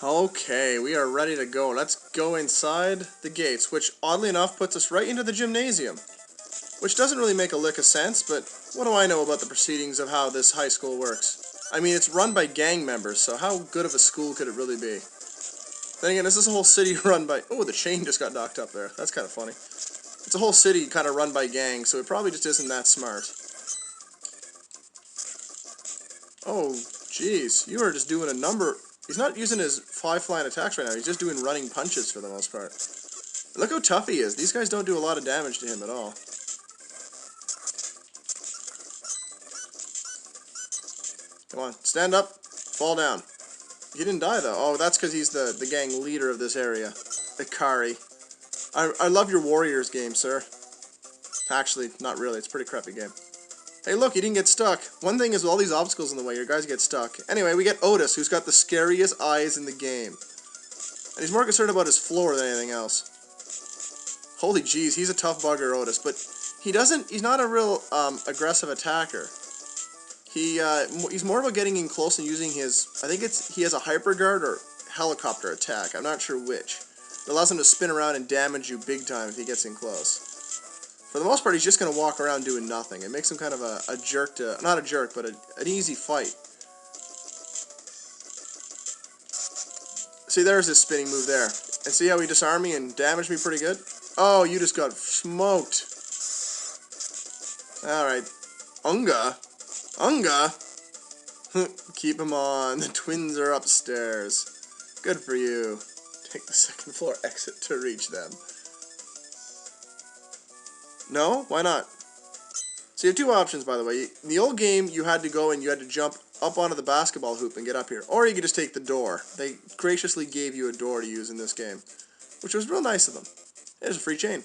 Okay, we are ready to go. Let's go inside the gates, which oddly enough puts us right into the gymnasium. Which doesn't really make a lick of sense, but what do I know about the proceedings of how this high school works? I mean, it's run by gang members, so how good of a school could it really be? Then again, this is a whole city run by... Oh, the chain just got knocked up there. That's kind of funny. It's a whole city kind of run by gangs, so it probably just isn't that smart. Oh, jeez. You are just doing a number... He's not using his flying attacks right now. He's just doing running punches for the most part. Look how tough he is. These guys don't do a lot of damage to him at all. Come on, stand up, fall down. He didn't die though. Oh, that's because he's the gang leader of this area. Ikari. I love your Warriors game, sir. Actually, not really. It's a pretty crappy game. Hey, look, he didn't get stuck. One thing is with all these obstacles in the way, your guys get stuck. Anyway, we get Otis, who's got the scariest eyes in the game. And he's more concerned about his floor than anything else. Holy jeez, he's a tough bugger, Otis. But he's not a real aggressive attacker. He's more about getting in close and using his, I think he has a hyper guard or helicopter attack. I'm not sure which. It allows him to spin around and damage you big time if he gets in close. For the most part, he's just going to walk around doing nothing. It makes him kind of a jerk to, not a jerk, but an easy fight. See, there's his spinning move there. And see how he disarmed me and damaged me pretty good? Oh, you just got smoked. Alright. Unga. Keep him on. The twins are upstairs. Good for you. Take the second floor exit to reach them. No? Why not? So you have two options, by the way. In the old game, you had to go and you had to jump up onto the basketball hoop and get up here. Or you could just take the door. They graciously gave you a door to use in this game, which was real nice of them. There's a free chain.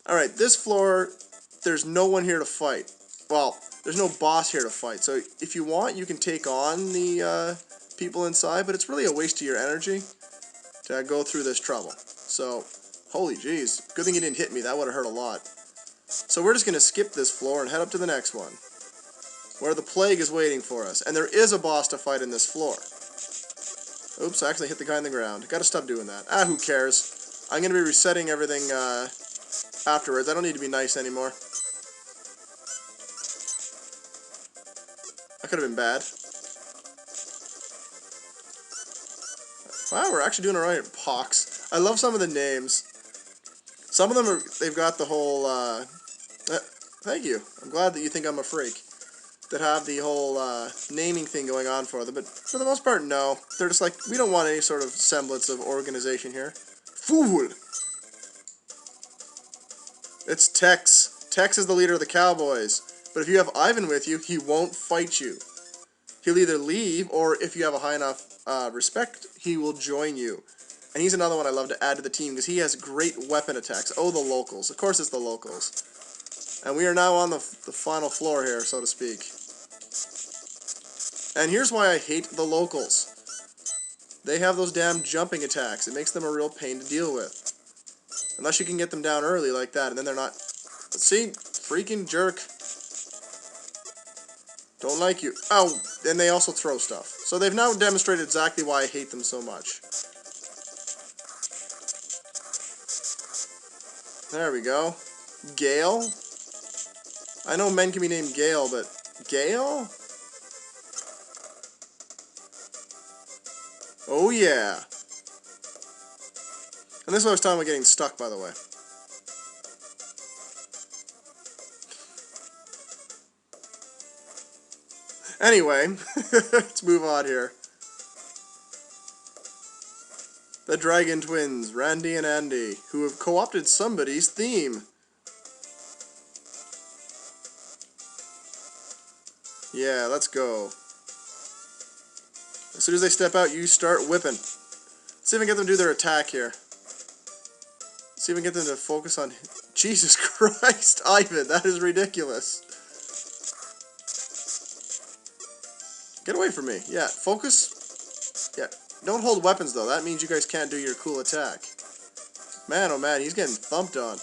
Alright, this floor, there's no one here to fight. Well, there's no boss here to fight. So if you want, you can take on the people inside, but it's really a waste of your energy to go through this trouble. So, holy jeez. Good thing you didn't hit me. That would have hurt a lot. So we're just going to skip this floor and head up to the next one, where the plague is waiting for us. And there is a boss to fight in this floor. Oops, I actually hit the guy in the ground. Gotta stop doing that. Ah, who cares? I'm going to be resetting everything afterwards. I don't need to be nice anymore. That could have been bad. Wow, we're actually doing alright. Pox. I love some of the names. Some of them they've got the whole, thank you. I'm glad that you think I'm a freak. That have the whole, naming thing going on for them. But for the most part, no. They're just like, we don't want any sort of semblance of organization here. Fool! It's Tex. Tex is the leader of the Cowboys. But if you have Ivan with you, he won't fight you. He'll either leave, or if you have a high enough respect, he will join you. And he's another one I love to add to the team, because he has great weapon attacks. Oh, the locals. Of course it's the locals. And we are now on the final floor here, so to speak. And here's why I hate the locals. They have those damn jumping attacks. It makes them a real pain to deal with. Unless you can get them down early like that, and then they're not... See? Freaking jerk. Don't like you. Oh, and they also throw stuff. So they've now demonstrated exactly why I hate them so much. There we go. Gale? I know men can be named Gale, but... Gale? Oh yeah. And this is what I was talking about getting stuck, by the way. Anyway, let's move on here. The Dragon Twins, Randy and Andy, who have co-opted somebody's theme. Yeah, let's go. As soon as they step out, you start whipping. Let's see if we can get them to do their attack here. See if we can get them to focus on... Jesus Christ, Ivan, that is ridiculous. Get away from me. Yeah, focus. Yeah, don't hold weapons, though. That means you guys can't do your cool attack. Man, oh man, he's getting thumped on.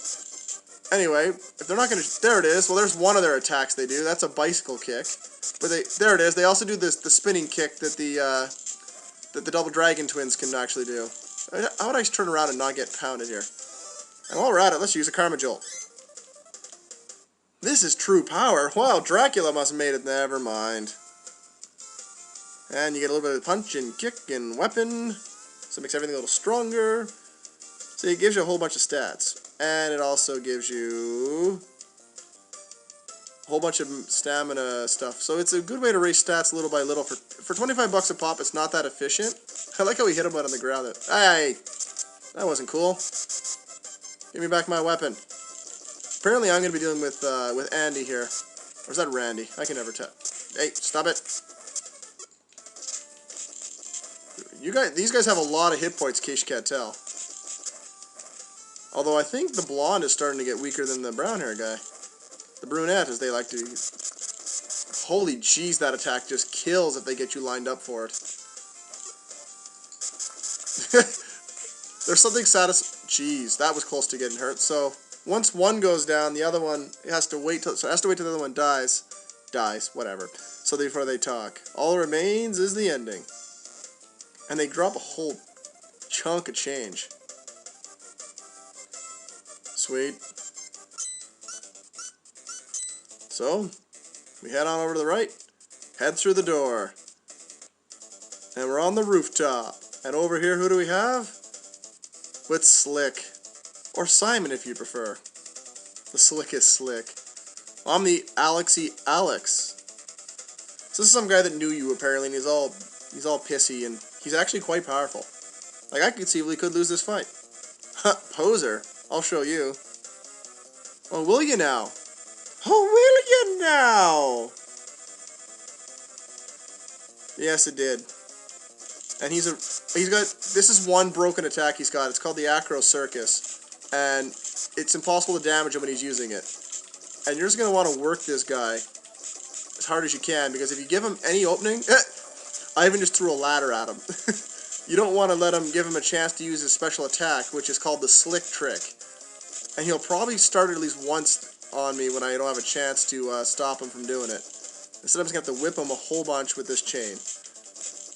Anyway, if they're not going to... There it is. Well, there's one of their attacks they do. That's a bicycle kick. But there it is. They also do the spinning kick that the that the double dragon twins can actually do. How would I turn around and not get pounded here? And while we're at it, let's use a Karma Jolt. This is true power. Wow, Dracula must have made it. Never mind. And you get a little bit of punch and kick and weapon. So it makes everything a little stronger. So it gives you a whole bunch of stats. And it also gives you a whole bunch of stamina stuff. So it's a good way to raise stats little by little. For 25 bucks a pop, it's not that efficient. I like how we hit him out on the ground. Hey! That wasn't cool. Give me back my weapon. Apparently I'm going to be dealing with Andy here. Or is that Randy? I can never tell. Hey, stop it. These guys have a lot of hit points, in case you can't tell. Although I think the blonde is starting to get weaker than the brown hair guy. The brunette, as they like to... Holy jeez, that attack just kills if they get you lined up for it. There's something Jeez, that was close to getting hurt. So, once one goes down, the other one has to wait till... So it has to wait till the other one dies. Whatever. So before they talk. All that remains is the ending. And they drop a whole chunk of change. Sweet. So, we head on over to the right, head through the door, and we're on the rooftop. And over here, who do we have? With Slick, or Simon if you prefer. The slickest Slick. I'm the Alexy Alex. So this is some guy that knew you apparently, and he's all pissy, and he's actually quite powerful. Like, I conceivably could lose this fight. Poser. I'll show you. Oh, will you now? Oh, will you now? Yes, it did. And he's got, this is one broken attack he's got. It's called the Acro Circus. And it's impossible to damage him when he's using it. And you're just going to want to work this guy as hard as you can, because if you give him any opening, I even just threw a ladder at him. You don't want to give him a chance to use his special attack, which is called the Slick Trick. And he'll probably start it at least once on me when I don't have a chance to stop him from doing it. Instead, I'm just going to have to whip him a whole bunch with this chain.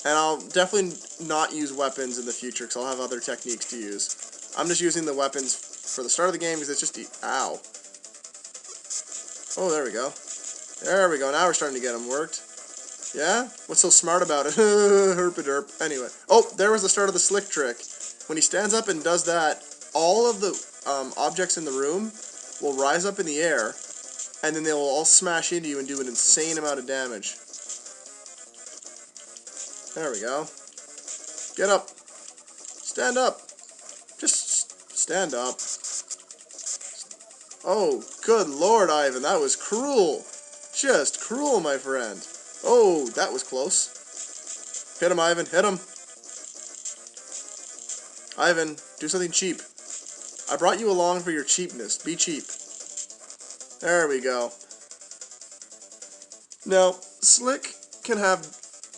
And I'll definitely not use weapons in the future, because I'll have other techniques to use. I'm just using the weapons for the start of the game, because it's just... Ow. Oh, there we go. There we go. Now we're starting to get him worked. Yeah? What's so smart about it? Herp-a-derp. Anyway. Oh, there was the start of the Slick Trick. When he stands up and does that, all of the objects in the room will rise up in the air, and then they will all smash into you and do an insane amount of damage. There we go. Get up. Stand up. Just stand up. Oh, good Lord, Ivan, that was cruel. Just cruel, my friend. Oh, that was close. Hit him, Ivan. Hit him. Ivan, do something cheap. I brought you along for your cheapness. Be cheap. There we go. Now, Slick can have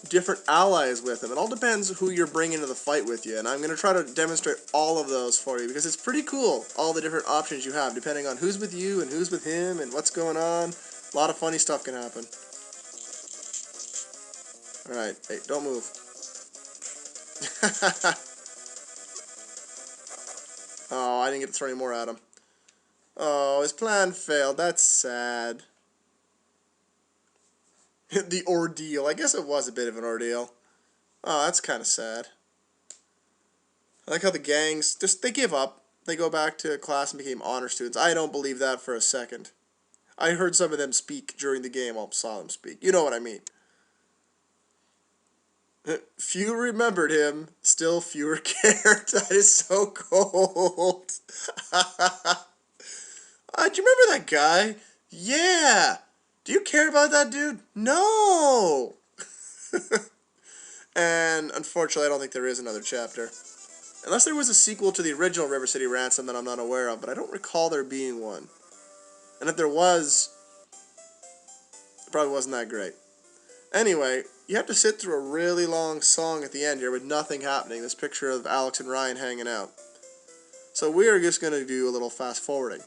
different allies with him. It all depends who you're bringing to the fight with you, and I'm going to try to demonstrate all of those for you, because it's pretty cool, all the different options you have, depending on who's with you and who's with him and what's going on. A lot of funny stuff can happen. Alright, hey, don't move. Oh, I didn't get to throw any more at him. Oh, his plan failed. That's sad. The ordeal. I guess it was a bit of an ordeal. Oh, that's kind of sad. I like how the gangs, they give up. They go back to class and became honor students. I don't believe that for a second. I heard some of them speak during the game. Well, saw them speak. You know what I mean. Few remembered him, still fewer cared. That is so cold. Do you remember that guy? Yeah. Do you care about that dude? No. And unfortunately, I don't think there is another chapter. Unless there was a sequel to the original River City Ransom that I'm not aware of, but I don't recall there being one. And if there was, it probably wasn't that great. Anyway, you have to sit through a really long song at the end here with nothing happening. This picture of Alex and Ryan hanging out. So we are just going to do a little fast forwarding.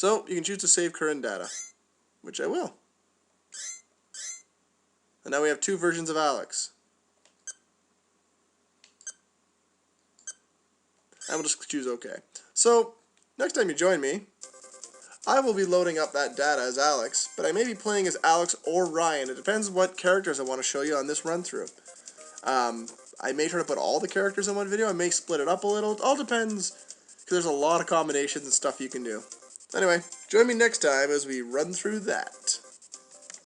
So you can choose to save current data, which I will. And now we have two versions of Alex. And we'll just choose OK. So next time you join me, I will be loading up that data as Alex, but I may be playing as Alex or Ryan. It depends what characters I want to show you on this run-through. I may try to put all the characters in one video. I may split it up a little. It all depends, because there's a lot of combinations and stuff you can do. Anyway, join me next time as we run through that.